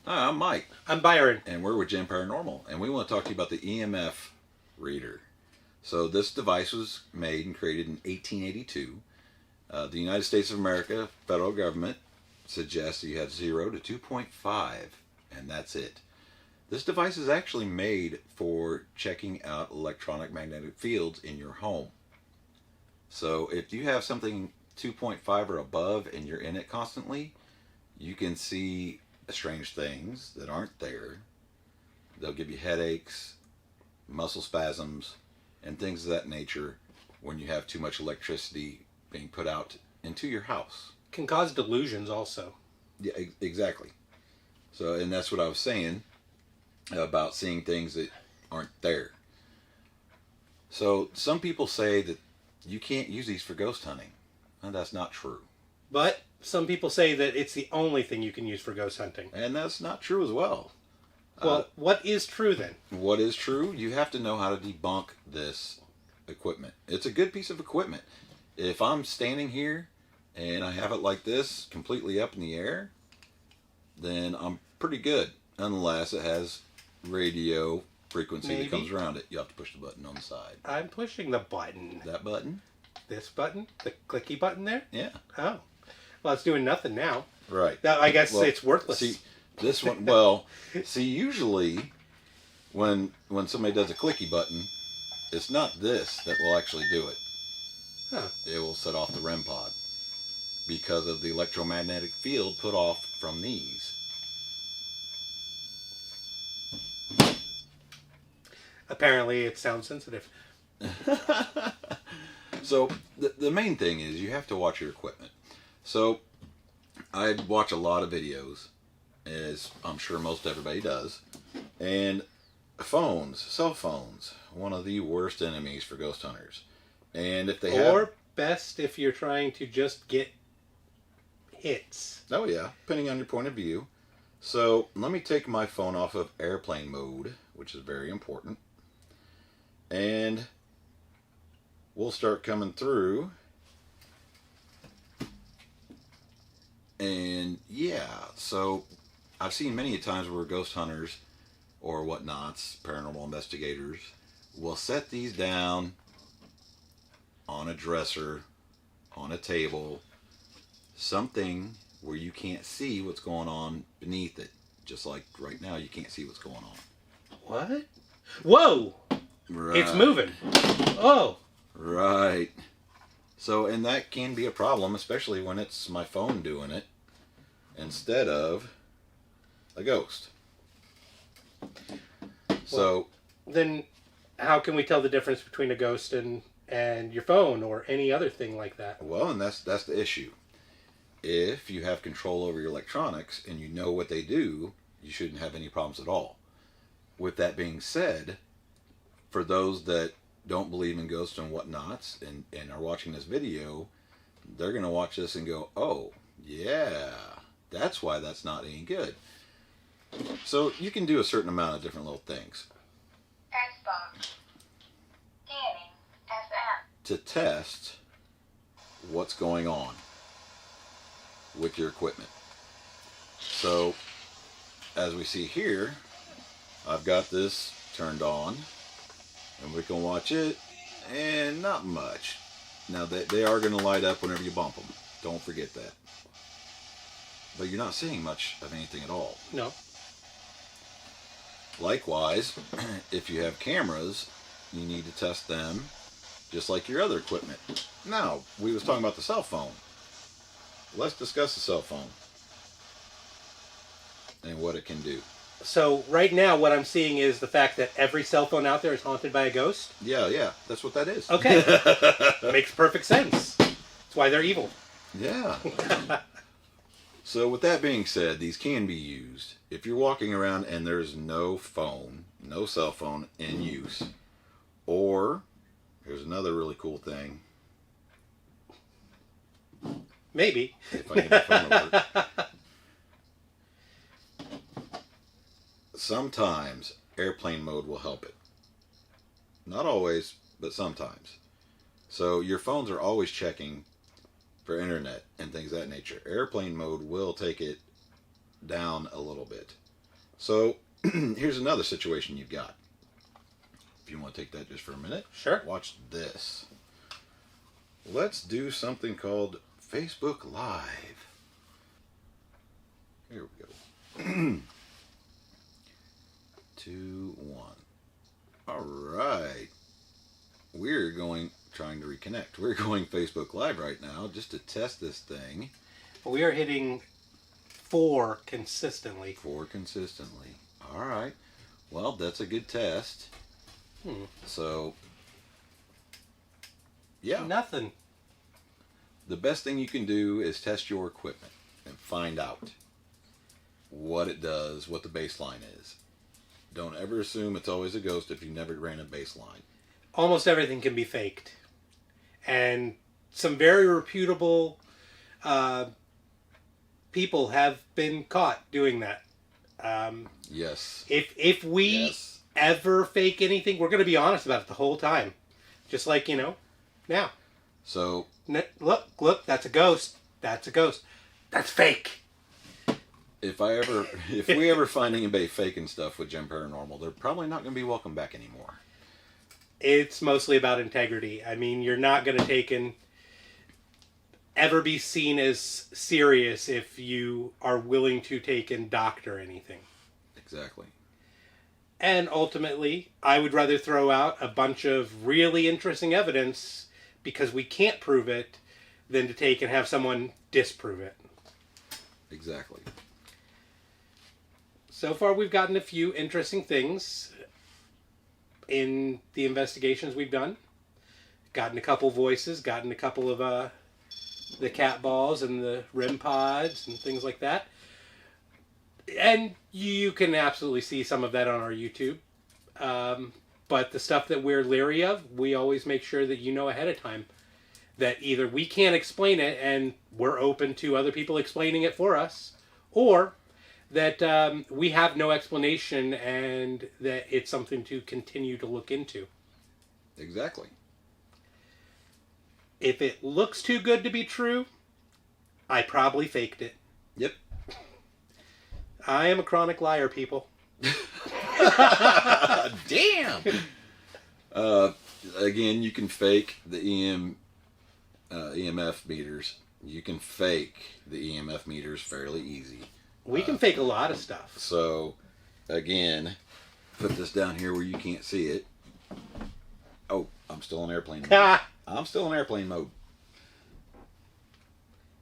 Hi, I'm Mike, I'm Byron. and we're with Gen Paranormal, and we want to talk to you about the EMF reader. So, this device was made and created in 1882. The United States of America federal government suggests you have 0 to 2.5, and that's it. This device is actually made for checking out electronic magnetic fields in your home. So, if you have something 2.5 or above and you're in it constantly, you can see strange things that aren't there. They'll give you headaches, muscle spasms, and things of that nature when you have too much electricity being put out into your house. Can cause delusions also. Yeah, exactly. So, and that's what I was saying about seeing things that aren't there. So, some people say that you can't use these for ghost hunting, and that's not true. But some people say that it's the only thing you can use for ghost hunting. And that's not true as well. Well, what is true then? What is true? You have to know how to debunk this equipment. It's a good piece of equipment. If I'm standing here and I have it like this, completely up in the air, then I'm pretty good. Unless it has radio frequency Maybe. that comes around it. You have to push the button on the side. I'm pushing the button. That button? This button? The clicky button there? Yeah. Oh. Well, it's doing nothing now. Right. Now, I guess Well, it's worthless. See, this one, well, see, usually when somebody does a clicky button, it's not this that will actually do it. Huh. It will set off the REM pod because of the electromagnetic field put off from these. Apparently, it's sound sensitive. So the main thing is you have to watch your equipment. So I watch a lot of videos, as I'm sure most everybody does, and phones, cell phones, one of the worst enemies for ghost hunters. And if they Or have, best if you're trying to just get hits. oh yeah, depending on your point of view. So let me take my phone off of airplane mode, which is very important, and we'll start coming through. And yeah, so I've seen many times where ghost hunters or whatnots, paranormal investigators, will set these down on a dresser, on a table, something where you can't see what's going on beneath it. Just like right now, you can't see what's going on. What? Whoa! Right. It's moving. Oh! Right. So, and that can be a problem, especially when it's my phone doing it instead of a ghost. So, Then how can we tell the difference between a ghost and your phone or any other thing like that? well, and that's the issue. If you have control over your electronics and you know what they do, you shouldn't have any problems at all. With that being said, for those that don't believe in ghosts and whatnots and are watching this video, they're going to watch this and go, oh, yeah, that's why that's not any good. So you can do a certain amount of different little things Xbox. Scanning. FM. to test what's going on with your equipment. So, as we see here, I've got this turned on, and we can watch it, and not much. Now, they are going to light up whenever you bump them. Don't forget that. But you're not seeing much of anything at all. No. Likewise, if you have cameras, you need to test them just like your other equipment. Now, we was talking about the cell phone. Let's discuss the cell phone and what it can do. So right now what I'm seeing is the fact that every cell phone out there is haunted by a ghost. Yeah, that's what that is. Okay. Makes perfect sense. That's why they're evil. Yeah. So with that being said, these can be used if you're walking around and there's no phone, no cell phone in use. Or, here's another really cool thing. Maybe. If I get my phone to work. Sometimes airplane mode will help it. Not always, but sometimes. So your phones are always checking for internet and things of that nature. Airplane mode will take it down a little bit. So here's another situation you've got. If you want to take that just for a minute. Sure. Watch this. Let's do something called Facebook Live. Here we go. 2, 1. All right. Trying to reconnect. We're going Facebook Live right now just to test this thing. We are hitting 4 consistently. 4 consistently. All right. Well, that's a good test. So, yeah. Nothing. The best thing you can do is test your equipment and find out what it does, what the baseline is. Don't ever assume it's always a ghost if you never ran a baseline. Almost everything can be faked. And some very reputable people have been caught doing that. Yes. If we Yes. ever fake anything, we're going to be honest about it the whole time. Just like, now. So, Look, that's a ghost. That's a ghost. That's fake. if we ever find anybody faking stuff with Gem Paranormal, they're probably not going to be welcome back anymore. It's mostly about integrity. I mean, you're not going to ever be seen as serious if you are willing to take and doctor anything. Exactly. And ultimately, I would rather throw out a bunch of really interesting evidence because we can't prove it than to take and have someone disprove it. Exactly. So far, we've gotten a few interesting things in the investigations we've done. Gotten a couple voices, gotten a couple of the cat balls and the REM pods and things like that. And you can absolutely see some of that on our YouTube. But the stuff that we're leery of, we always make sure that you know ahead of time that either we can't explain it and we're open to other people explaining it for us, or that we have no explanation and that it's something to continue to look into. Exactly. If it looks too good to be true, I probably faked it. Yep. I am a chronic liar, people. Damn. Again, you can fake the EMF meters. You can fake the EMF meters fairly easy. We can fake a lot of stuff. So, again, put this down here where you can't see it. Oh, I'm still in airplane mode. I'm still in airplane mode.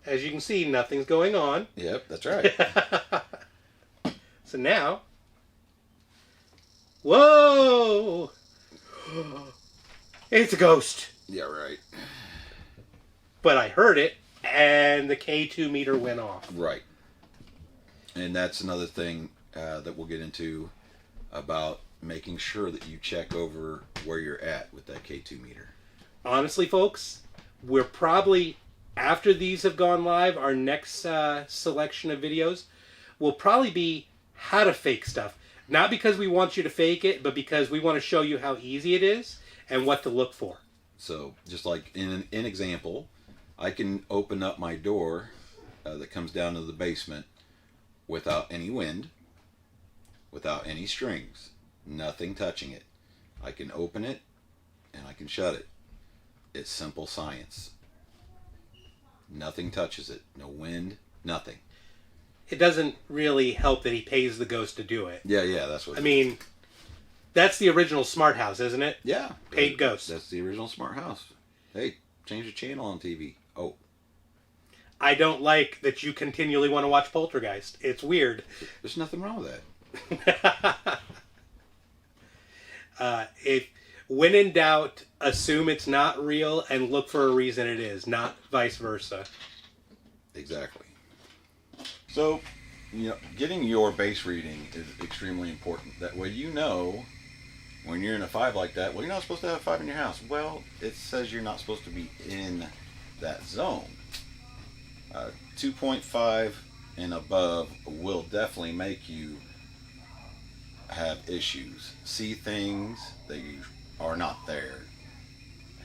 As you can see, nothing's going on. Yep, that's right. So now... Whoa! It's a ghost. Yeah, right. But I heard it, and the K2 meter went off. Right. And that's another thing that we'll get into about making sure that you check over where you're at with that K2 meter. Honestly, folks, we're probably, after these have gone live, our next selection of videos will probably be how to fake stuff. Not because we want you to fake it, but because we want to show you how easy it is and what to look for. So, just like in an example, I can open up my door that comes down to the basement without any wind, without any strings, nothing touching it. I can open it and I can shut it. It's simple science. Nothing touches it. No wind, nothing. It doesn't really help that he pays the ghost to do it. Yeah, that's what I mean, that's the original Smart House, isn't it? yeah. Paid ghost. That's the original Smart House. Hey, change the channel on TV. Oh, I don't like that you continually want to watch Poltergeist. It's weird. there's nothing wrong with that. If when in doubt, assume it's not real and look for a reason it is, not vice versa. Exactly. So, getting your base reading is extremely important. That way you know when you're in a 5 like that, well, you're not supposed to have a 5 in your house. Well, it says you're not supposed to be in that zone. 2.5 and above will definitely make you have issues. See things that you are not there.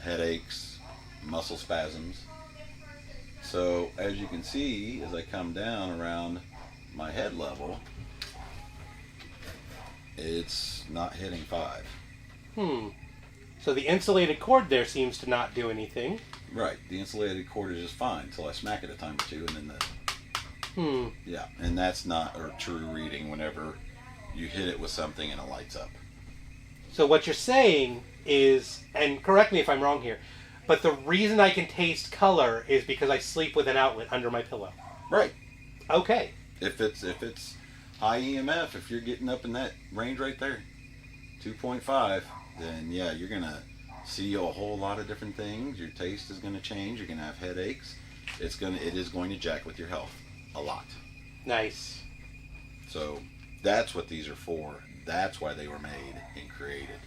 Headaches, muscle spasms. So as you can see, as I come down around my head level, it's not hitting 5. So the insulated cord there seems to not do anything. Right. The insulated cord is just fine until I smack it a time or two, and then yeah, and that's not a true reading whenever you hit it with something and it lights up. So what you're saying is, and correct me if I'm wrong here, but the reason I can taste color is because I sleep with an outlet under my pillow. Right. Okay. If it's high EMF, if you're getting up in that range right there, 2.5, then yeah, you're gonna see a whole lot of different things. Your taste is gonna change. You're gonna have headaches. It is going to jack with your health a lot. Nice. So that's what these are for. That's why they were made and created.